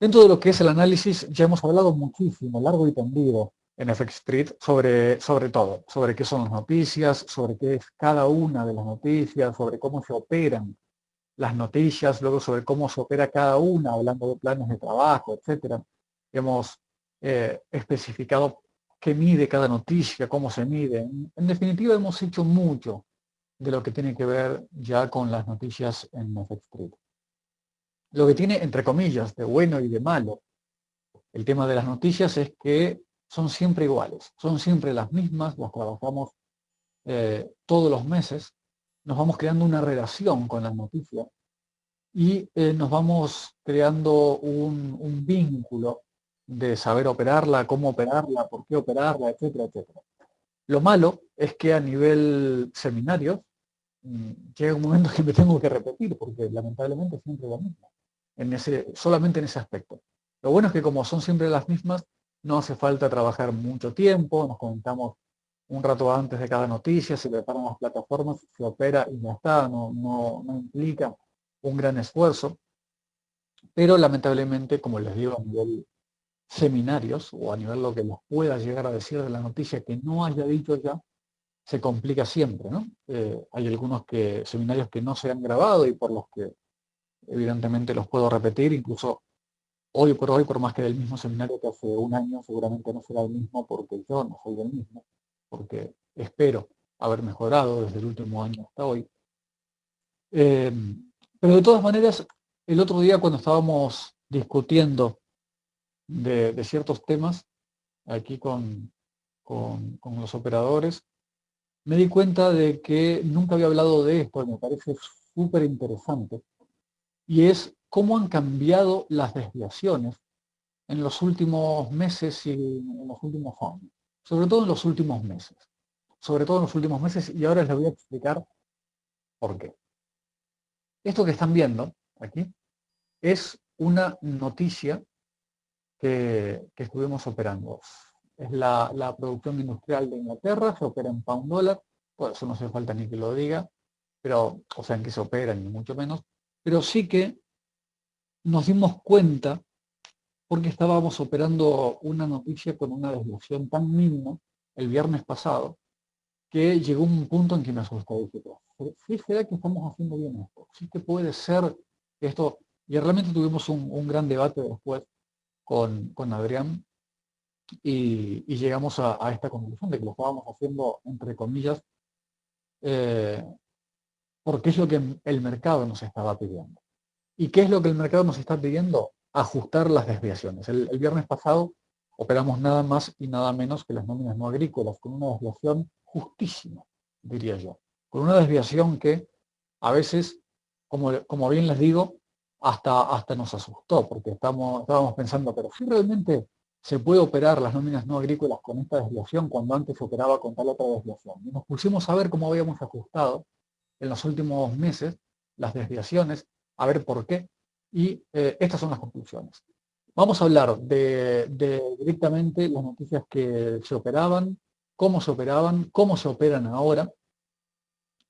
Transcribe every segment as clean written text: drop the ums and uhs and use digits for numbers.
Dentro de lo que es el análisis, ya hemos hablado muchísimo, largo y tendido, en FX Street sobre todo, sobre qué son las noticias, sobre qué es cada una de las noticias, sobre cómo se operan las noticias, luego sobre cómo se opera cada una, hablando de planes de trabajo, etcétera. Hemos especificado qué mide cada noticia, cómo se mide. En definitiva, hemos hecho mucho de lo que tiene que ver ya con las noticias en FX Street. Lo que tiene, entre comillas, de bueno y de malo el tema de las noticias es que son siempre iguales, son siempre las mismas, las trabajamos todos los meses, nos vamos creando una relación con las noticias y nos vamos creando un vínculo de saber operarla, cómo operarla, por qué operarla, etcétera, etcétera. Lo malo es que a nivel seminario llega un momento que me tengo que repetir, porque lamentablemente es siempre lo mismo, solamente en ese aspecto. Lo bueno es que como son siempre las mismas, no hace falta trabajar mucho tiempo, nos comentamos un rato antes de cada noticia, se preparan las plataformas, se opera y ya está, no implica un gran esfuerzo, pero lamentablemente, como les digo, a nivel seminarios o a nivel lo que les pueda llegar a decir de la noticia que no haya dicho ya, se complica siempre, ¿no? Hay algunos seminarios que no se han grabado y por los que evidentemente los puedo repetir, incluso hoy por hoy, por más que del mismo seminario que hace un año, seguramente no será el mismo porque yo no soy el mismo, porque espero haber mejorado desde el último año hasta hoy. Eh, pero de todas maneras, el otro día cuando estábamos discutiendo de ciertos temas aquí con los operadores, me di cuenta de que nunca había hablado de esto y me parece súper interesante, y es cómo han cambiado las desviaciones en los últimos meses y en los últimos años, sobre todo en los últimos meses, sobre todo en los últimos meses, y ahora les voy a explicar por qué. Esto que están viendo aquí es una noticia que estuvimos operando. Es la producción industrial de Inglaterra, se opera en pound dólar, por eso no hace falta ni que lo diga, pero, o sea, en qué se opera, ni mucho menos, pero sí que nos dimos cuenta porque estábamos operando una noticia con una desviación tan mínima el viernes pasado que llegó un punto en que me asusté. Dije, sí, será que estamos haciendo bien esto, sí que puede ser esto, y realmente tuvimos un gran debate después con Adrián y llegamos a esta conclusión de que lo estábamos haciendo, entre comillas, eh, porque es lo que el mercado nos estaba pidiendo. ¿Y qué es lo que el mercado nos está pidiendo? Ajustar las desviaciones. El viernes pasado operamos nada más y nada menos que las nóminas no agrícolas, con una desviación justísima, diría yo. Con una desviación que a veces, como bien les digo, hasta nos asustó, porque estábamos pensando, pero si realmente se puede operar las nóminas no agrícolas con esta desviación cuando antes se operaba con tal otra desviación. Y nos pusimos a ver cómo habíamos ajustado en los últimos meses las desviaciones, a ver por qué, y estas son las conclusiones. Vamos a hablar de directamente las noticias que se operaban, cómo se operan ahora,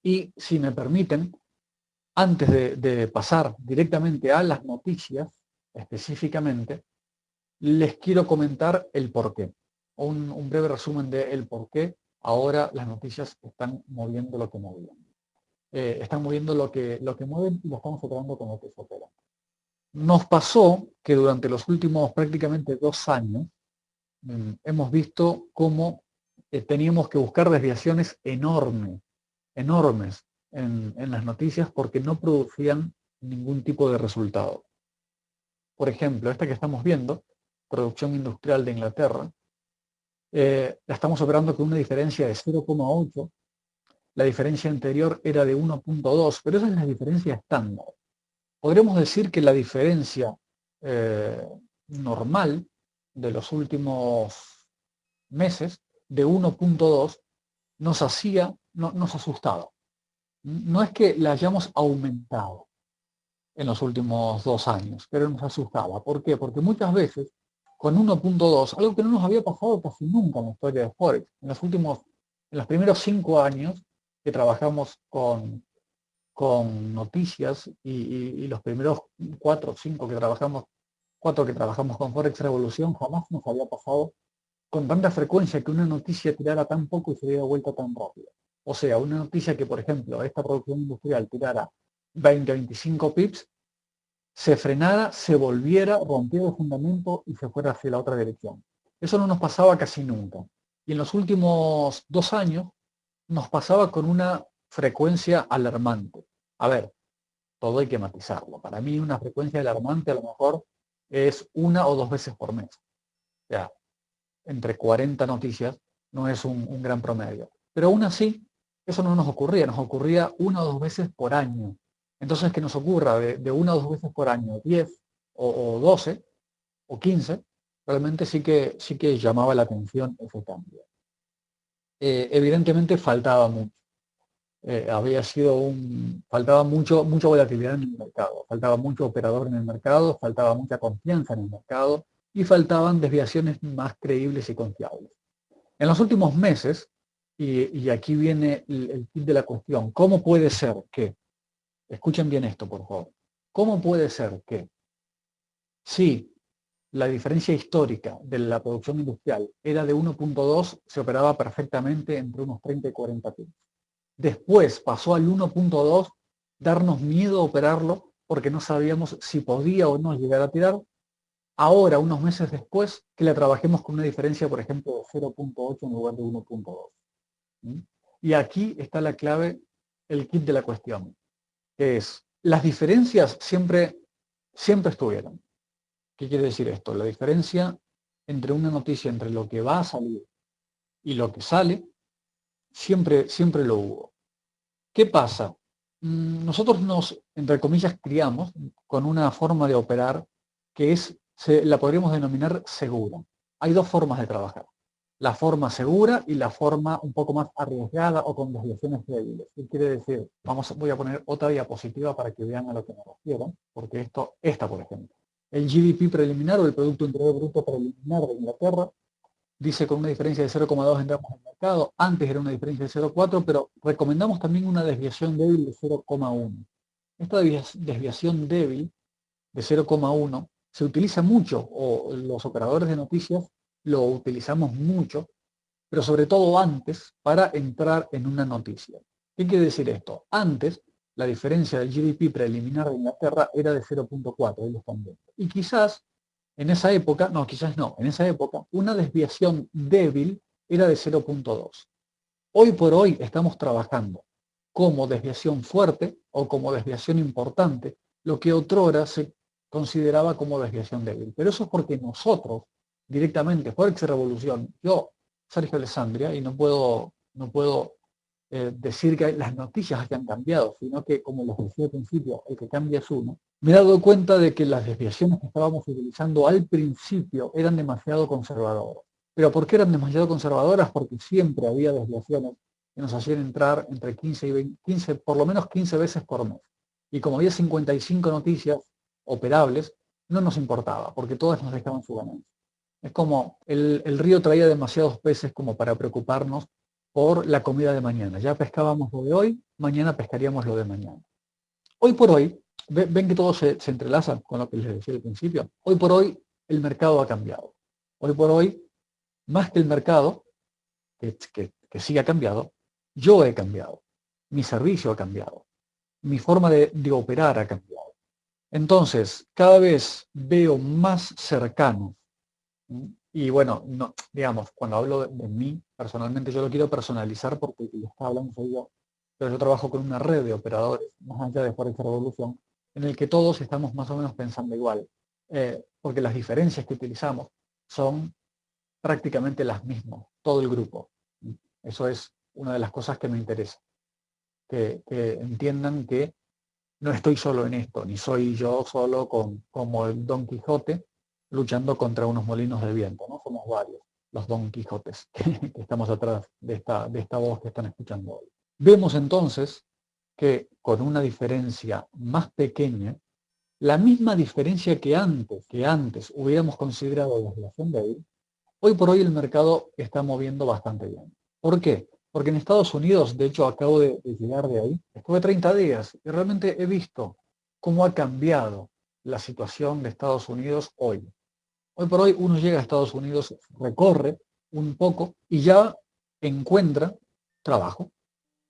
y si me permiten, antes de pasar directamente a las noticias específicamente, les quiero comentar el porqué, un breve resumen del por qué ahora las noticias están moviendo lo que movían. Están moviendo lo que mueven y lo estamos operando con lo que se opera. Nos pasó que durante los últimos prácticamente 2 años hemos visto cómo teníamos que buscar desviaciones enormes en las noticias porque no producían ningún tipo de resultado. Por ejemplo, esta que estamos viendo, producción industrial de Inglaterra, la estamos operando con una diferencia de 0,8. La diferencia anterior era de 1,2, pero esa es la diferencia estándar. Podríamos decir que la diferencia eh, normal de los últimos meses de 1,2 nos asustaba. No es que la hayamos aumentado en los últimos 2 años, pero nos asustaba. ¿Por qué? Porque muchas veces con 1,2, algo que no nos había pasado casi nunca en la historia de Forex, en los primeros 5 años que trabajamos con noticias y los primeros 4 o 5 que trabajamos cuatro que trabajamos con Forex Revolución, jamás nos había pasado con tanta frecuencia que una noticia tirara tan poco y se diera vuelta tan rápido. O sea, una noticia que, por ejemplo, esta producción industrial tirara 20 a 25 pips, se frenara, se volviera, rompiera el fundamento y se fuera hacia la otra dirección. Eso no nos pasaba casi nunca. Y en los últimos 2 años nos pasaba con una frecuencia alarmante. A ver, todo hay que matizarlo. Para mí una frecuencia alarmante a lo mejor es 1 o 2 veces por mes. O sea, entre 40 noticias no es un gran promedio. Pero aún así, eso no nos ocurría 1 o 2 veces por año. Entonces, que nos ocurra de 1 o 2 veces por año, 10 o 12 o 15, realmente sí que llamaba la atención ese cambio. Evidentemente faltaba mucho. Faltaba mucha volatilidad en el mercado, faltaba mucho operador en el mercado, faltaba mucha confianza en el mercado y faltaban desviaciones más creíbles y confiables. En los últimos meses, y aquí viene el kit de la cuestión, ¿cómo puede ser que, escuchen bien esto por favor, cómo puede ser que si la diferencia histórica de la producción industrial era de 1.2, se operaba perfectamente entre unos 30 y 40 pips? Después pasó al 1.2, darnos miedo a operarlo porque no sabíamos si podía o no llegar a tirar. Ahora, unos meses después, que la trabajemos con una diferencia, por ejemplo, de 0.8 en lugar de 1.2. Y aquí está la clave, el kit de la cuestión, que es, las diferencias siempre estuvieron. ¿Qué quiere decir esto? La diferencia entre una noticia, entre lo que va a salir y lo que sale, siempre lo hubo. ¿Qué pasa? Nosotros nos, entre comillas, criamos con una forma de operar que la podríamos denominar segura. Hay dos formas de trabajar. La forma segura y la forma un poco más arriesgada o con desviaciones débiles. ¿Qué quiere decir? Voy a poner otra diapositiva para que vean a lo que me refiero, porque esta por ejemplo. El GDP preliminar o el Producto Interior Bruto preliminar de Inglaterra dice con una diferencia de 0,2 entramos al mercado, antes era una diferencia de 0,4, pero recomendamos también una desviación débil de 0,1. Esta desviación débil de 0,1 se utiliza mucho, o los operadores de noticias lo utilizamos mucho, pero sobre todo antes para entrar en una noticia. ¿Qué quiere decir esto? Antes, la diferencia del GDP preliminar de Inglaterra era de 0,4, ahí lo están viendo. Y quizás en esa época, en esa época, una desviación débil era de 0,2. Hoy por hoy estamos trabajando como desviación fuerte o como desviación importante, lo que otrora se consideraba como desviación débil. Pero eso es porque nosotros, directamente, Forex Revolución, yo, Sergio Alessandria, y no puedo decir que las noticias hayan cambiado, sino que, como les decía al principio, el que cambia es uno. Me he dado cuenta de que las desviaciones que estábamos utilizando al principio eran demasiado conservadoras. ¿Pero por qué eran demasiado conservadoras? Porque siempre había desviaciones que nos hacían entrar entre 15 y 20, por lo menos 15 veces por mes. Y como había 55 noticias operables, no nos importaba, porque todas nos dejaban su ganancia. Es como el río traía demasiados peces como para preocuparnos por la comida de mañana. Ya pescábamos lo de hoy, mañana pescaríamos lo de mañana. Hoy por hoy, ven que todo se entrelaza con lo que les decía al principio. Hoy por hoy el mercado ha cambiado. Hoy por hoy, más que el mercado, que sí ha cambiado, yo he cambiado. Mi servicio ha cambiado. Mi forma de operar ha cambiado. Entonces, cada vez veo más cercano. Y bueno, no, digamos, cuando hablo de mí, personalmente yo lo quiero personalizar porque el que está hablando soy yo. Pero yo trabajo con una red de operadores, más allá de Forex Revolución, en el que todos estamos más o menos pensando igual. Porque las diferencias que utilizamos son prácticamente las mismas, todo el grupo. Eso es una de las cosas que me interesa. Que entiendan que no estoy solo en esto, ni soy yo solo como el Don Quijote luchando contra unos molinos de viento, ¿no? Somos varios, los Don Quijotes, que estamos atrás de esta voz que están escuchando hoy. Vemos entonces que con una diferencia más pequeña, la misma diferencia que antes hubiéramos considerado desviación débil, hoy por hoy el mercado está moviendo bastante bien. ¿Por qué? Porque en Estados Unidos, de hecho acabo de llegar de ahí, estuve 30 días y realmente he visto cómo ha cambiado la situación de Estados Unidos hoy. Hoy por hoy uno llega a Estados Unidos, recorre un poco y ya encuentra trabajo.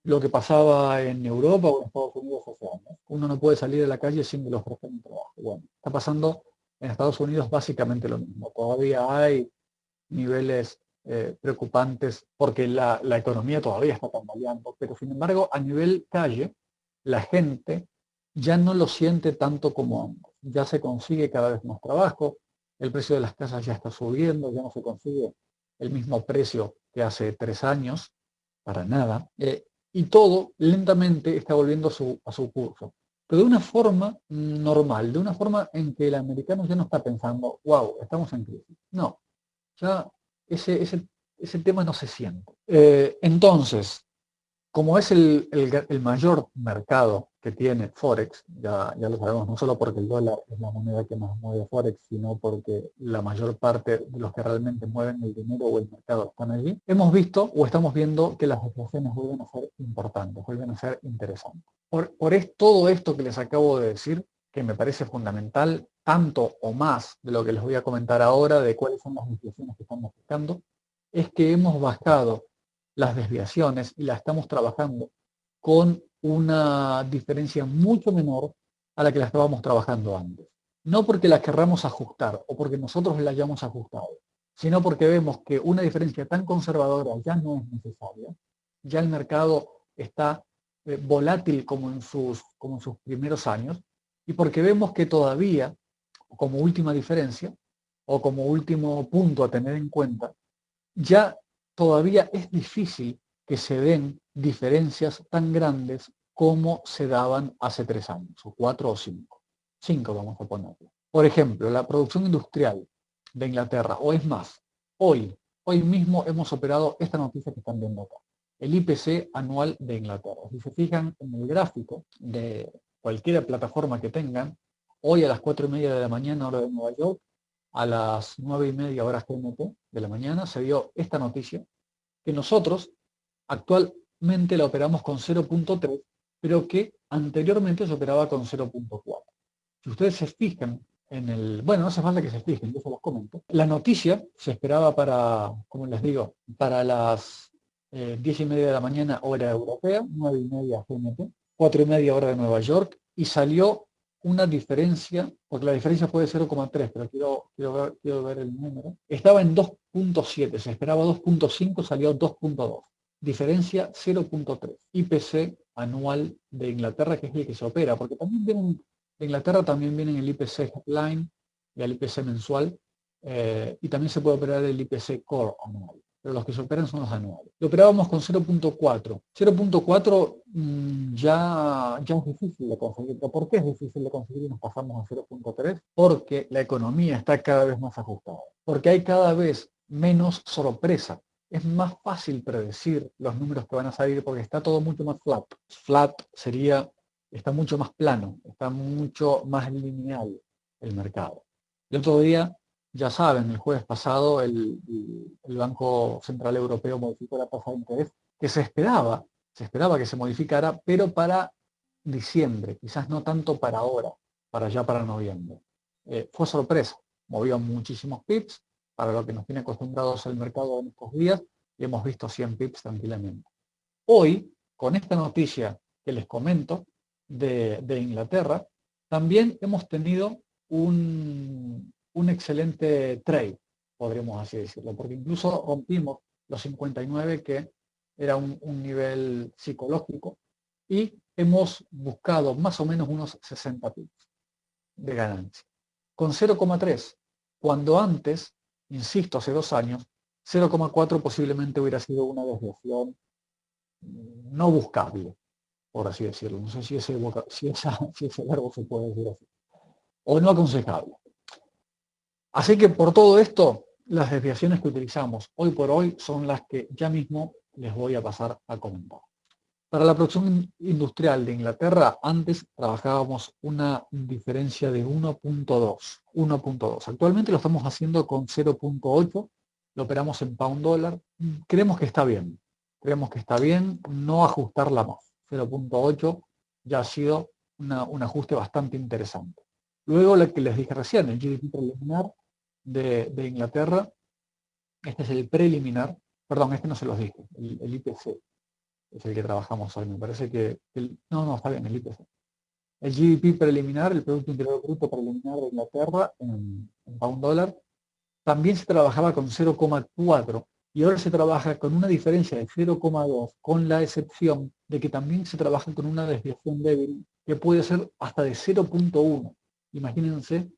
Lo que pasaba en Europa o en Estados Unidos hace años. Uno no puede salir de la calle sin que le ofrezcan un trabajo. Bueno, está pasando en Estados Unidos básicamente lo mismo. Todavía hay niveles preocupantes porque la economía todavía está tambaleando, pero sin embargo a nivel calle la gente ya no lo siente tanto como antes. Ya se consigue cada vez más trabajo, el precio de las casas ya está subiendo, ya no se consigue el mismo precio que hace 3 años, para nada, y todo lentamente está volviendo a su curso. Pero de una forma normal, de una forma en que el americano ya no está pensando, wow, estamos en crisis. No, ya ese tema no se siente. Entonces, como es el mayor mercado que tiene Forex, ya lo sabemos, no solo porque el dólar es la moneda que más mueve Forex, sino porque la mayor parte de los que realmente mueven el dinero o el mercado están allí, hemos visto o estamos viendo que las desviaciones vuelven a ser importantes, vuelven a ser interesantes. Por todo esto que les acabo de decir, que me parece fundamental, tanto o más de lo que les voy a comentar ahora, de cuáles son las desviaciones que estamos buscando, es que hemos bajado las desviaciones y las estamos trabajando con una diferencia mucho menor a la que la estábamos trabajando antes. No porque la querramos ajustar o porque nosotros la hayamos ajustado, sino porque vemos que una diferencia tan conservadora ya no es necesaria, ya el mercado está volátil como en sus primeros años, y porque vemos que todavía, como última diferencia, o como último punto a tener en cuenta, ya todavía es difícil que se den diferencias tan grandes como se daban hace 3 años, o 4 o 5. 5 vamos a ponerlo. Por ejemplo, la producción industrial de Inglaterra, o es más, hoy mismo hemos operado esta noticia que están viendo acá, el IPC anual de Inglaterra. Si se fijan en el gráfico de cualquier plataforma que tengan, hoy a las 4:30 de la mañana, hora de Nueva York, a las 9:30 horas GMT de la mañana, se dio esta noticia, que nosotros actualmente la operamos con 0.3, pero que anteriormente se operaba con 0.4. Si ustedes se fijan en el... Bueno, no hace falta que se fijen, yo se los comento. La noticia se esperaba para, como les digo, para las 10:30 de la mañana hora europea, 9:30 GMT, 4:30 hora de Nueva York, y salió una diferencia, porque la diferencia puede ser 0,3, pero quiero ver el número. Estaba en 2.7, se esperaba 2.5, salió 2.2. Diferencia 0.3. IPC anual de Inglaterra, que es el que se opera, porque también vienen de Inglaterra, también vienen el IPC Headline y el IPC mensual, y también se puede operar el IPC Core anual, pero los que se operan son los anuales. Lo operábamos con 0.4. 0.4 ya es difícil de conseguir. ¿Por qué es difícil de conseguir y nos pasamos a 0.3? Porque la economía está cada vez más ajustada, porque hay cada vez menos sorpresa. Es más fácil predecir los números que van a salir porque está todo mucho más flat. Flat sería, está mucho más plano, está mucho más lineal el mercado. El otro día, ya saben, el jueves pasado el Banco Central Europeo modificó la tasa de interés, que se esperaba que se modificara, pero para diciembre, quizás no tanto para ahora, para ya para noviembre. Fue sorpresa, movió muchísimos pips, para lo que nos tiene acostumbrados el mercado en estos días, y hemos visto 100 pips tranquilamente. Hoy, con esta noticia que les comento de Inglaterra, también hemos tenido un excelente trade, podríamos así decirlo, porque incluso rompimos los 59, que era un nivel psicológico, y hemos buscado más o menos unos 60 pips de ganancia. Con 0,3, cuando antes, insisto, hace 2 años, 0,4 posiblemente hubiera sido una desviación no buscable, por así decirlo. No sé si ese verbo se puede decir así. O no aconsejable. Así que por todo esto, las desviaciones que utilizamos hoy por hoy son las que ya mismo les voy a pasar a comentar. Para la producción industrial de Inglaterra, antes trabajábamos una diferencia de 1.2. Actualmente lo estamos haciendo con 0.8, lo operamos en pound dólar. Creemos que está bien, no ajustarla más. 0.8 ya ha sido un ajuste bastante interesante. Luego, lo que les dije recién, el GDP preliminar de Inglaterra, este es el preliminar, perdón, este no se los dije, el IPC es el que trabajamos hoy, me parece que, no, está bien, el IPC. El GDP preliminar, el Producto Interior Bruto preliminar de Inglaterra, en pound dólar, también se trabajaba con 0,4 y ahora se trabaja con una diferencia de 0,2, con la excepción de que también se trabaja con una desviación débil que puede ser hasta de 0,1. Imagínense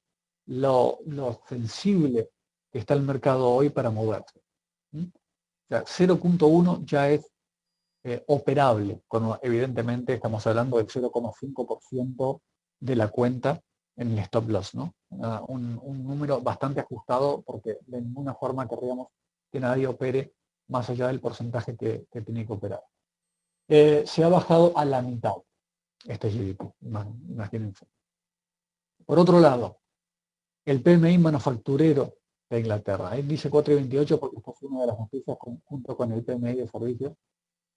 lo sensible que está el mercado hoy para moverse. ¿Mm? O sea, 0,1 ya es operable, cuando evidentemente estamos hablando del 0,5% de la cuenta en el stop loss, ¿no? Un número bastante ajustado porque de ninguna forma querríamos que nadie opere más allá del porcentaje que tiene que operar. Se ha bajado a la mitad este GDP, imagínense. Por otro lado, el PMI manufacturero de Inglaterra, ahí dice 4,28 porque esta es una de las noticias junto con el PMI de servicios,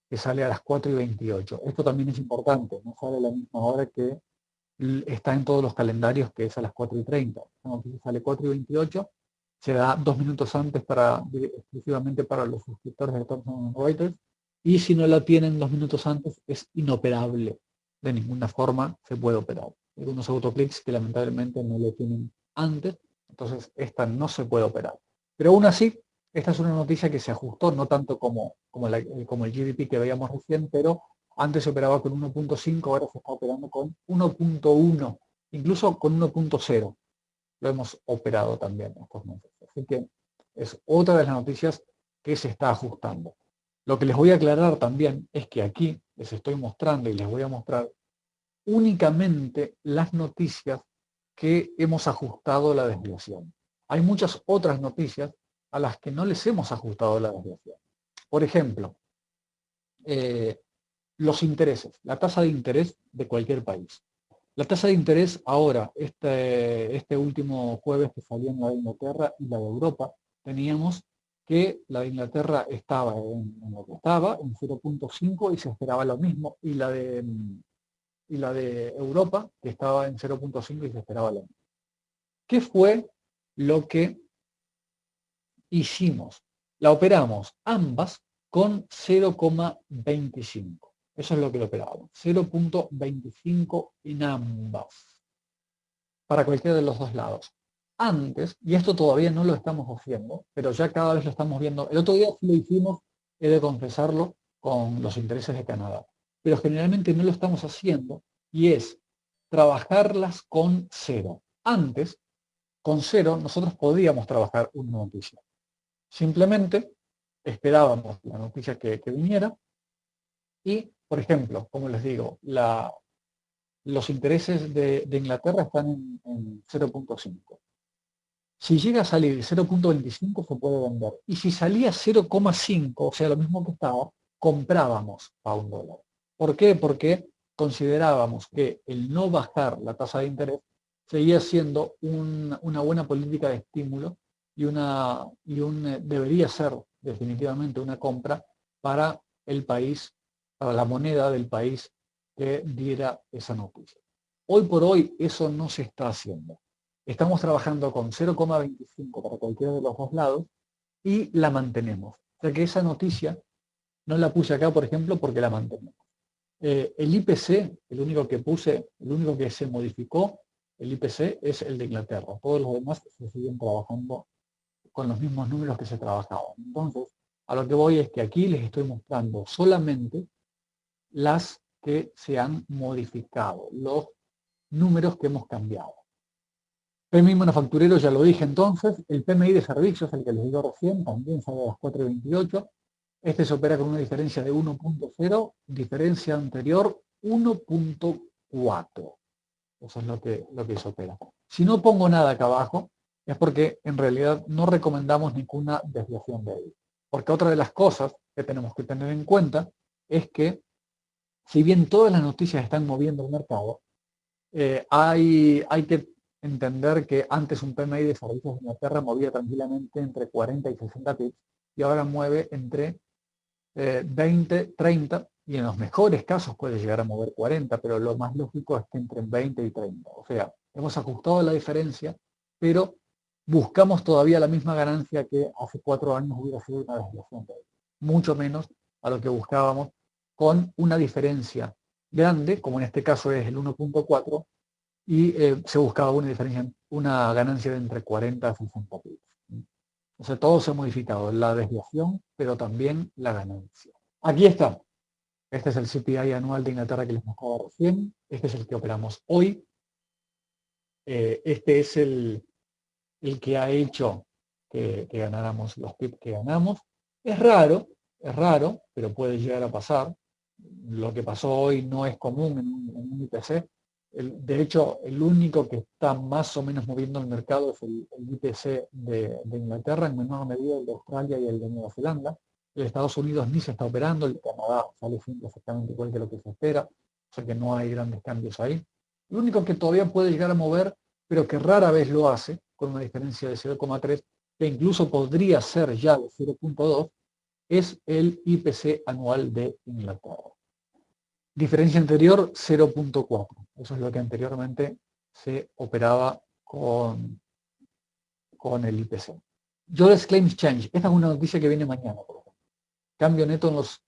que sale a las 4:28. Esto también es importante, no sale a la misma hora que está en todos los calendarios, que es a las 4:30. Esta noticia sale 4:28, se da 2 minutos antes exclusivamente para los suscriptores de Thomson Reuters, y si no la tienen 2 minutos antes es inoperable. De ninguna forma se puede operar. Hay algunos autoclicks que lamentablemente no lo tienen antes, entonces esta no se puede operar. Pero aún así, esta es una noticia que se ajustó, no tanto como el GDP que veíamos recién, pero antes se operaba con 1,5, ahora se está operando con 1,1, incluso con 1,0. Lo hemos operado también estos meses. Así que es otra de las noticias que se está ajustando. Lo que les voy a aclarar también es que aquí les estoy mostrando y les voy a mostrar únicamente las noticias que hemos ajustado la desviación. Hay muchas otras noticias a las que no les hemos ajustado la desviación. Por ejemplo, los intereses, la tasa de interés de cualquier país. La tasa de interés ahora, este último jueves que salió en la de Inglaterra y la de Europa, teníamos que la de Inglaterra estaba en lo que estaba, en 0,5 y se esperaba lo mismo, y la de Europa, que estaba en 0,5 y se esperaba lo mismo. ¿Qué fue lo que hicimos? La operamos ambas con 0,25. Eso es lo que lo operábamos. 0,25 en ambas. Para cualquiera de los dos lados. Antes, y esto todavía no lo estamos haciendo, pero ya cada vez lo estamos viendo. El otro día sí lo hicimos, he de confesarlo, con los intereses de Canadá. Pero generalmente no lo estamos haciendo y es trabajarlas con 0. Antes, con 0, nosotros podíamos trabajar una noticia. Simplemente esperábamos la noticia que viniera y, por ejemplo, como les digo, los intereses de Inglaterra están en 0,5. Si llega a salir 0,25 se puede vender. Y si salía 0,5, o sea, lo mismo que estaba, comprábamos a $1. ¿Por qué? Porque considerábamos que el no bajar la tasa de interés seguía siendo una buena política de estímulo y debería ser definitivamente una compra para el país, para la moneda del país que diera esa noticia. Hoy por hoy eso no se está haciendo. Estamos trabajando con 0,25 para cualquiera de los dos lados y la mantenemos. O sea que esa noticia no la puse acá, por ejemplo, porque la mantenemos. El IPC, el único que se modificó, el IPC es el de Inglaterra. Todos los demás se siguen trabajando con los mismos números que se trabajaban. Entonces, a lo que voy es que aquí les estoy mostrando solamente las que se han modificado, los números que hemos cambiado. PMI manufacturero ya lo dije entonces, el PMI de servicios, el que les digo recién, también sale a las 4,28. Este se opera con una diferencia de 1,0, diferencia anterior 1,4. Eso es lo que se opera. Si no pongo nada acá abajo, es porque en realidad no recomendamos ninguna desviación débil. Porque otra de las cosas que tenemos que tener en cuenta es que, si bien todas las noticias están moviendo el mercado, hay que entender que antes un PMI de servicios de Inglaterra movía tranquilamente entre 40 y 60 pips y ahora mueve entre 20, 30 y en los mejores casos puede llegar a mover 40, pero lo más lógico es que entre 20 y 30. O sea, hemos ajustado la diferencia, pero buscamos todavía la misma ganancia que hace 4 años hubiera sido una desviación débil. Mucho menos a lo que buscábamos con una diferencia grande, como en este caso es el 1.4, y se buscaba una ganancia de entre 40 a 60 pips. Entonces todo se ha modificado, la desviación, pero también la ganancia. Aquí está. Este es el CPI anual de Inglaterra que les mostraba recién. Este es el que operamos hoy. Este es el que ha hecho que ganáramos los pips que ganamos. Es raro, pero puede llegar a pasar. Lo que pasó hoy no es común en un IPC. De hecho, el único que está más o menos moviendo el mercado es el IPC de Inglaterra, en menor medida el de Australia y el de Nueva Zelanda. El de Estados Unidos ni se está operando, el de Canadá sale siempre exactamente igual que lo que se espera, o sea que no hay grandes cambios ahí. Lo único que todavía puede llegar a mover, pero que rara vez lo hace, con una diferencia de 0,3, que incluso podría ser ya de 0,2, es el IPC anual de Inglaterra. Diferencia anterior, 0.4. Eso es lo que anteriormente se operaba con el IPC. Jobs Claims Change. Esta es una noticia que viene mañana, por ejemplo. Cambio neto en los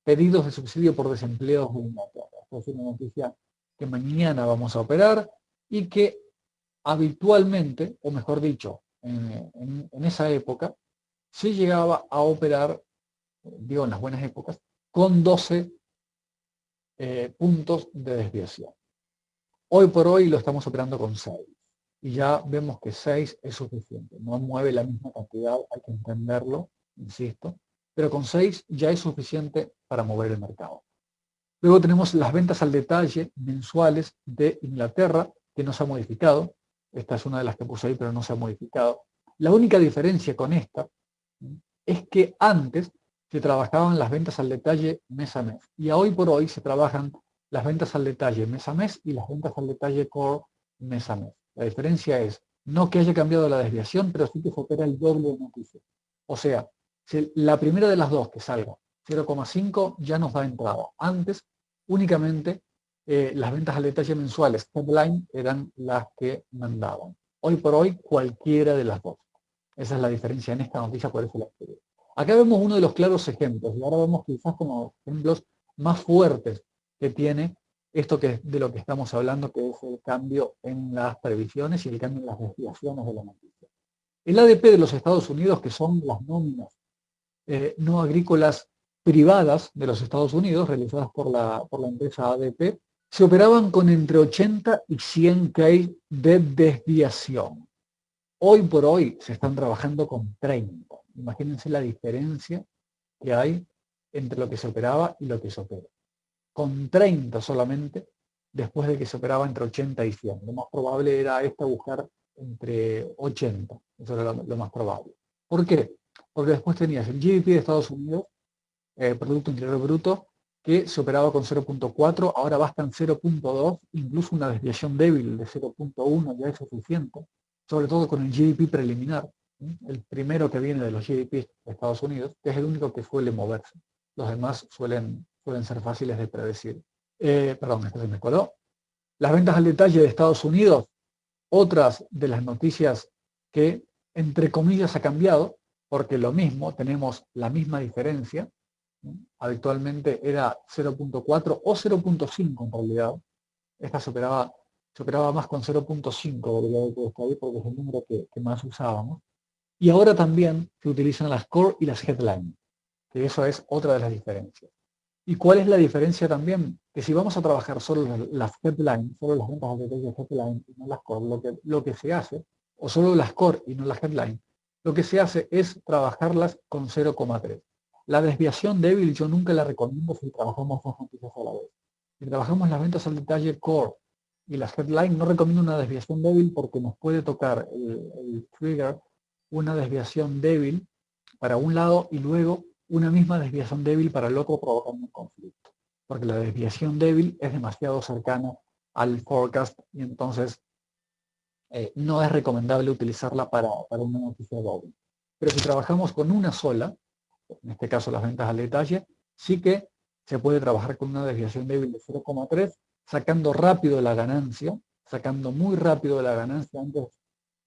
pedidos de subsidio por desempleo de Inglaterra. Esta es una noticia que mañana vamos a operar y que habitualmente, o mejor dicho, en esa época, se llegaba a operar, digo en las buenas épocas, con 12 puntos de desviación. Hoy por hoy lo estamos operando con 6. Y ya vemos que 6 es suficiente. No mueve la misma cantidad, hay que entenderlo, insisto. Pero con 6 ya es suficiente para mover el mercado. Luego tenemos las ventas al detalle mensuales de Inglaterra, que no se ha modificado. Esta es una de las que puse ahí, pero no se ha modificado. La única diferencia con esta es que antes se trabajaban las ventas al detalle mes a mes. Y hoy por hoy se trabajan las ventas al detalle mes a mes y las ventas al detalle core mes a mes. La diferencia es no que haya cambiado la desviación, pero sí que se opera el doble de noticias. O sea, si la primera de las dos que salga 0,5 ya nos da entrada. Antes únicamente las ventas al detalle mensuales headline eran las que mandaban. Hoy por hoy cualquiera de las dos. Esa es la diferencia en esta noticia, por eso la escribí. Acá vemos uno de los claros ejemplos y ahora vemos quizás como ejemplos más fuertes que tiene esto de lo que estamos hablando, que es el cambio en las previsiones y el cambio en las desviaciones de la noticia. El ADP de los Estados Unidos, que son las nóminas no agrícolas privadas de los Estados Unidos, realizadas por la empresa ADP, se operaban con entre 80 y 100 K de desviación. Hoy por hoy se están trabajando con 30. Imagínense la diferencia que hay entre lo que se operaba y lo que se opera. Con 30 solamente, después de que se operaba entre 80 y 100. Lo más probable era buscar entre 80. Eso era lo más probable. ¿Por qué? Porque después tenías el GDP de Estados Unidos, Producto Interior Bruto, que se operaba con 0.4, ahora basta en 0.2, incluso una desviación débil de 0.1 ya es suficiente, sobre todo con el GDP preliminar, el primero que viene de los GDP de Estados Unidos, que es el único que suele moverse. Los demás suelen ser fáciles de predecir. Perdón, esto se me coló. Las ventas al detalle de Estados Unidos, otras de las noticias que, entre comillas, ha cambiado, porque lo mismo, tenemos la misma diferencia. Habitualmente era 0.4 o 0.5 en realidad. Esta se operaba más con 0.5, debería haber puesto ahí porque es el número que más usábamos. Y ahora también se utilizan las core y las headline, que eso es otra de las diferencias. ¿Y cuál es la diferencia también? Que si vamos a trabajar solo las headline, solo las ventas al detalle headline y no las core, lo que se hace, o solo las core y no las headline, lo que se hace es trabajarlas con 0,3. La desviación débil yo nunca la recomiendo si trabajamos dos noticias a la vez. Si trabajamos las ventas al detalle core y las headline, no recomiendo una desviación débil porque nos puede tocar el trigger una desviación débil para un lado y luego una misma desviación débil para el otro, provocando un conflicto. Porque la desviación débil es demasiado cercana al forecast y entonces no es recomendable utilizarla para una noticia doble. Pero si trabajamos con una sola, en este caso las ventas al detalle, sí que se puede trabajar con una desviación débil de 0,3, sacando rápido la ganancia, sacando muy rápido la ganancia antes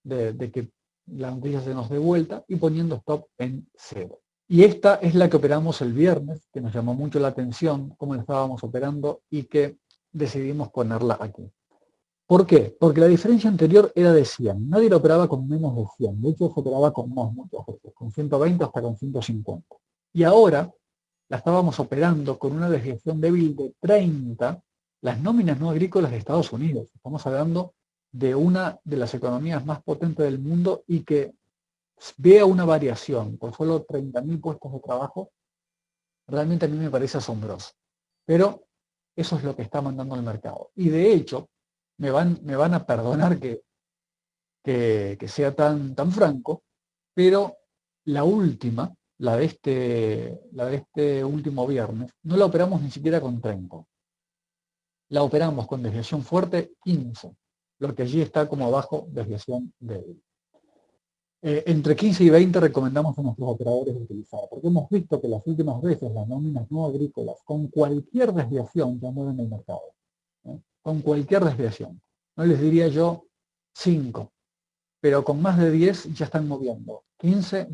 de que la noticia se nos dé vuelta y poniendo stop en 0. Y esta es la que operamos el viernes, que nos llamó mucho la atención, cómo la estábamos operando y que decidimos ponerla aquí. ¿Por qué? Porque la diferencia anterior era de 100. Nadie la operaba con menos de 100. De hecho, se operaba con más muchas veces, con 120 hasta con 150. Y ahora la estábamos operando con una desviación débil de 30, las nóminas no agrícolas de Estados Unidos. Estamos hablando de una de las economías más potentes del mundo y que vea una variación por solo 30.000 puestos de trabajo, realmente a mí me parece asombroso. Pero eso es lo que está mandando el mercado. Y de hecho, me van a perdonar que sea tan franco, pero la última, la de este último viernes, no la operamos ni siquiera con 30. La operamos con desviación fuerte 15, lo que allí está como abajo desviación débil. Entre 15 y 20 recomendamos a nuestros operadores utilizar, porque hemos visto que las últimas veces las nóminas no agrícolas con cualquier desviación ya mueven el mercado. Con cualquier desviación. No les diría yo 5, pero con más de 10 ya están moviendo. 15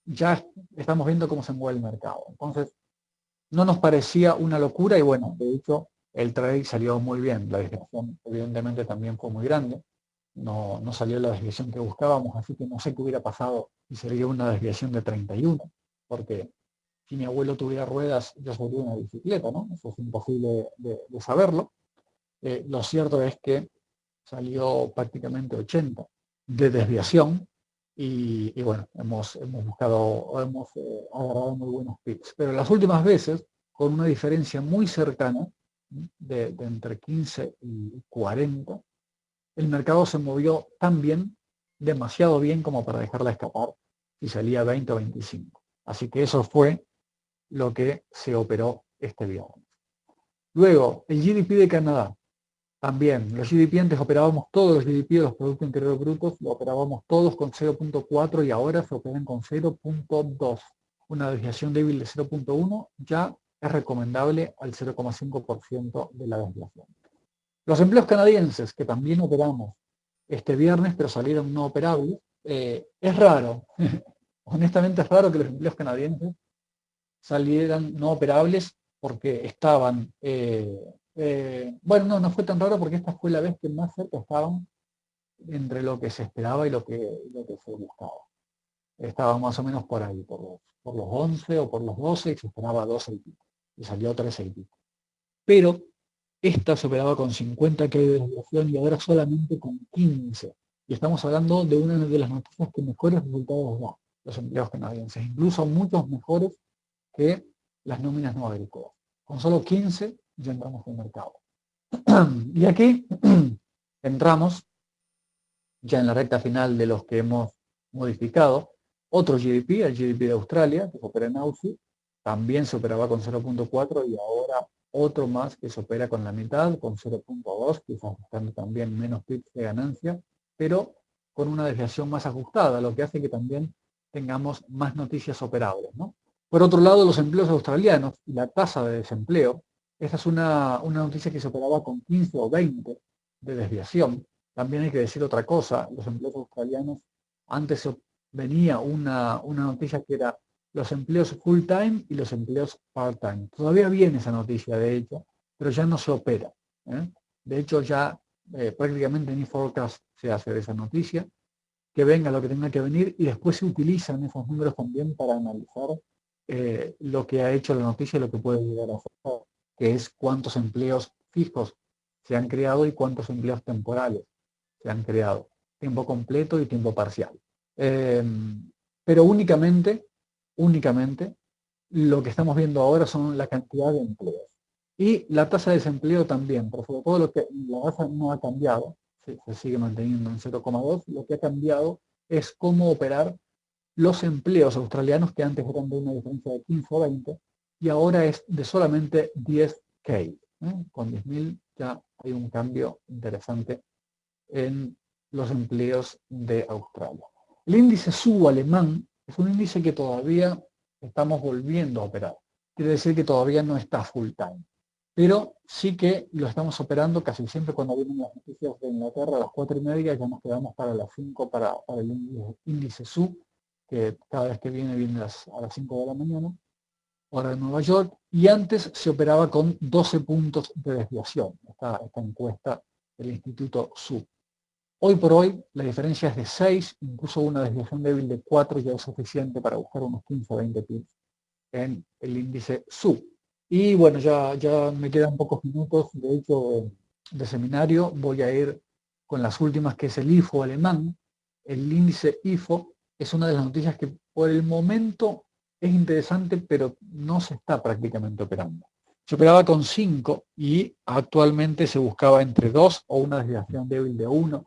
ya estamos viendo cómo se mueve el mercado. Entonces, no nos parecía una locura y bueno, de hecho, el trade salió muy bien. La desviación evidentemente también fue muy grande. No salió la desviación que buscábamos, así que no sé qué hubiera pasado si sería una desviación de 31, porque si mi abuelo tuviera ruedas, yo sería una bicicleta, ¿no? Eso es imposible de saberlo. Lo cierto es que salió prácticamente 80 de desviación y bueno, hemos agarrado muy buenos picks. Pero las últimas veces, con una diferencia muy cercana, de entre 15 y 40, el mercado se movió tan bien, demasiado bien como para dejarla escapar si salía 20 o 25. Así que eso fue lo que se operó este viernes. Luego, el GDP de Canadá. También, los GDP antes operábamos todos los GDP de los Productos Interiores Brutos, lo operábamos todos con 0.4 y ahora se operan con 0.2. Una desviación débil de 0.1 ya es recomendable al 0,5% de la desviación. Los empleos canadienses, que también operamos este viernes, pero salieron no operables, es raro, honestamente es raro que los empleos canadienses salieran no operables porque estaban, bueno, no fue tan raro porque esta fue la vez que más cerca estaban entre lo que se esperaba y lo que se buscaba. Estaban más o menos por ahí, por los 11 o por los 12 y se esperaba 12 y pico. Y salió 13 y pico. Pero esta se operaba con 50 que de desviación y ahora solamente con 15. Y estamos hablando de una de las noticias que mejores resultados da los empleos canadienses, incluso muchos mejores que las nóminas no agrícolas. Con solo 15 ya entramos en el mercado. Y aquí entramos ya en la recta final de los que hemos modificado. Otro GDP, el GDP de Australia, que se opera en Aussie, también se operaba con 0.4 y ahora otro más que se opera con la mitad, con 0.2, quizás buscando también menos pips de ganancia, pero con una desviación más ajustada, lo que hace que también tengamos más noticias operables, ¿no? Por otro lado, los empleos australianos y la tasa de desempleo, esta es una noticia que se operaba con 15 o 20 de desviación. También hay que decir otra cosa, los empleos australianos, antes venía una noticia que era los empleos full time y los empleos part time. Todavía viene esa noticia, de hecho, pero ya no se opera. De hecho, ya prácticamente ni forecast se hace de esa noticia, que venga lo que tenga que venir y después se utilizan esos números también para analizar lo que ha hecho la noticia y lo que puede llegar a ser, que es cuántos empleos fijos se han creado y cuántos empleos temporales se han creado, tiempo completo y tiempo parcial. Pero únicamente lo que estamos viendo ahora son la cantidad de empleos. Y la tasa de desempleo también, pero sobre todo lo que la tasa no ha cambiado, se sigue manteniendo en 0,2, lo que ha cambiado es cómo operar los empleos australianos que antes eran de una diferencia de 15 o 20 y ahora es de solamente 10K. Con 10.000 ya hay un cambio interesante en los empleos de Australia. El índice SUBO alemán es un índice que todavía estamos volviendo a operar. Quiere decir que todavía no está full time. pero sí que lo estamos operando casi siempre cuando vienen las noticias de Inglaterra a las 4:30, ya nos quedamos para las 5 para el índice SU, que cada vez que viene a las 5 de la mañana, hora de Nueva York, y antes se operaba con 12 puntos de desviación, esta encuesta del Instituto SU. Hoy por hoy la diferencia es de 6, incluso una desviación débil de 4 ya es suficiente para buscar unos 15 o 20 pips en el índice SU. Y bueno, ya me quedan pocos minutos, de hecho, de seminario. Voy a ir con las últimas, que es el IFO alemán. El índice IFO es una de las noticias que por el momento es interesante, pero no se está prácticamente operando. Se operaba con 5 y actualmente se buscaba entre 2 o una desviación débil de 1,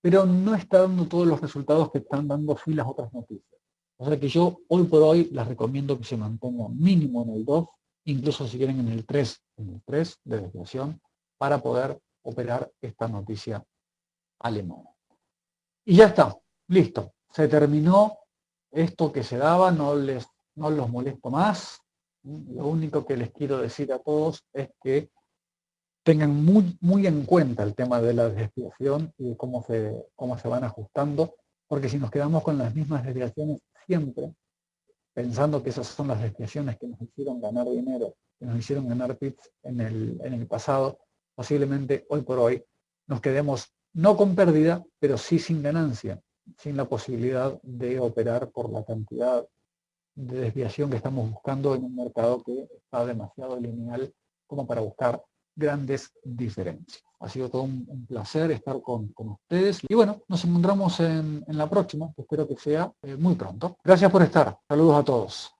pero no está dando todos los resultados que están dando sí las otras noticias. O sea que yo hoy por hoy les recomiendo que se mantengan mínimo en el 2, incluso si quieren en el 3 de desviación, para poder operar esta noticia alemana. Y ya está, listo. Se terminó esto que se daba, no los molesto más. Lo único que les quiero decir a todos es que tengan muy en cuenta el tema de la desviación y de cómo se van ajustando, porque si nos quedamos con las mismas desviaciones siempre, pensando que esas son las desviaciones que nos hicieron ganar dinero, que nos hicieron ganar pips en el pasado, posiblemente hoy por hoy nos quedemos no con pérdida, pero sí sin ganancia, sin la posibilidad de operar por la cantidad de desviación que estamos buscando en un mercado que está demasiado lineal como para buscar grandes diferencias. Ha sido todo un placer estar con ustedes y bueno, nos encontramos en la próxima, que espero que sea muy pronto. Gracias por estar. Saludos a todos.